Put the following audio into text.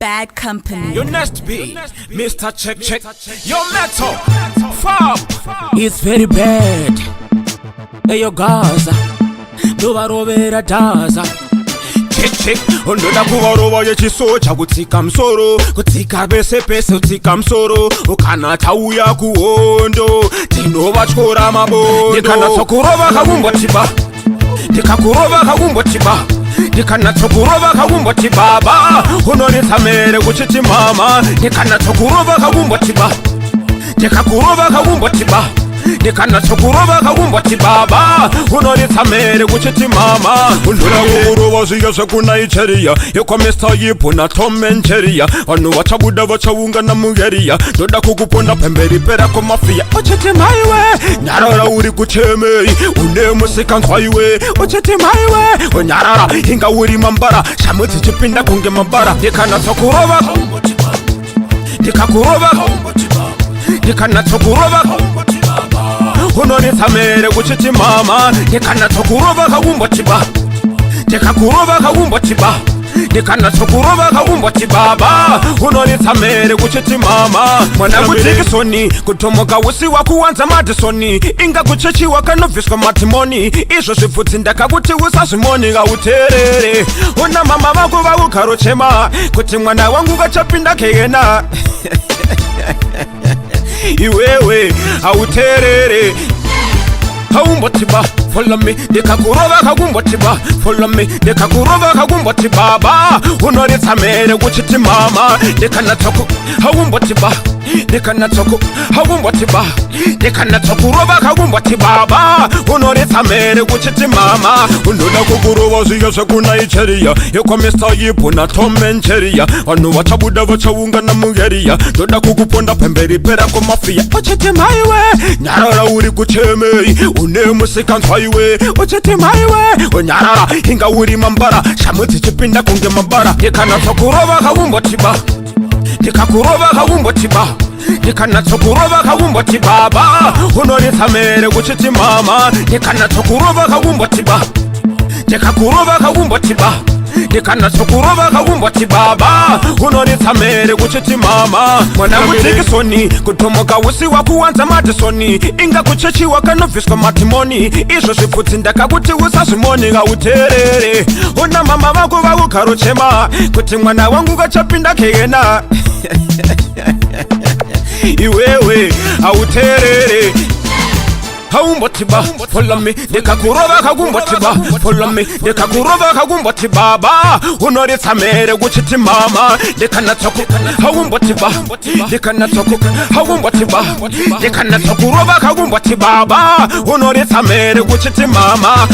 Bad company. Your next be Mr. Check. Your metal Fab. It's very bad. Hey yo Gaza, ndovarovera Daza. Check undoda kuvarova yechisocha kutsika msoro, kutsika pese kutsika msoro. Ukana tauya kuhondo tinovatyora mabondo. Ndikanatsokurova kaumbotiba, ndikakurova kaumbotiba, ndikanatsokurova kaumbotiba baba. Unonitsamere kuchiti mama. Ndikanatsokurova kaumbotiba, ndikakurova kaumbotiba, ndikanatsokurova kaumbotiba baba. Unonitsamere kuchiti mama. Undura kukurova zviya zvekunaicheria yekwamesta yipo na Tom and Jerry. Vanhu vachabuda vachaungana mugeria, ndoda kukuponda pemberi pera komafia. Uchiti maiwe nyarara uri kuchemei, une musikanzwa iwe. Uchiti maiwe unyarara inga uri mambara, shamu dzichipinda kunge mambara. Ndikanatsokurova kaumbotiba, ndikakurova kaumbotiba, ndikanatsokurova kaumbotiba baba. Unonitsamere kuchiti mama. Ndikanatsokurova kaumbotiba, ndikakurova kaumbotiba, ndikanatsokurova kaumbotiba baba. Unonitsamere kuchiti mama. Mwana kutikisoni kutomoka usi wakuwanza madisoni, inga kuchechiwa kanobviswa matimoni. Izvo zvipfudzi ndakakuti usazvimoni ngauterere. Una mama vako vaukarochema kuti mwana wangu ngachapinda kehena. Iwewe auterere kaumbotiba. Follow me, ndikakurova kaumbotiba. Follow me, ndikakurova kaumbotiba baba. Unonitsamere kuchiti mama. Ndikanatsoku kaumbotiba, ndikanatsoku kaumbotiba, ndikanatsokurova kaumbotiba baba. Unonitsamere kuchiti mama. Undoda kukurova zviya zvekunaicheria yekwamesta yipo na Tom and Jerry. Vanhu vachabuda vachaungana mugeria, ndoda kukuponda pemberi pera komafia. Uchiti maiwe nyarara uri kuchemei, une musikanzwa iwe. Uchiti maiwe unyarara inga uri mambara, shamu dzichipinda kunge mambara. Ndikanatsokurova kaumbotiba, ndikakurova kaumbotiba, ndikanatsokurova kaumbotiba baba. Unonitsamere kuchiti mama. Ndikanatsokurova kaumbotiba, ndikakurova kaumbotiba, ndikanatsokurova kaumbotiba baba. Unonitsamere kuchiti mama. Mwana kutikisoni kutomoka usi wakuwanza madisoni, inga kuchechiwa kanobviswa matimoni. Izvo zvipfudzi ndakakuti usazvimoni ngauterere. Una mama vako vaukarochema kuti mwana wangu ngachapinda kehena. Iwewe auterere kaumbotiba. Follow me, ndikakurova kaumbotiba. Follow me, ndikakurova kaumbotiba baba. Unonitsamere kuchiti mama. Ndikanatsoku kaumbotiba, ndikanatsoku kaumbotiba, ndikanatsokurova kaumbotiba baba. Unonitsamere kuchiti mama.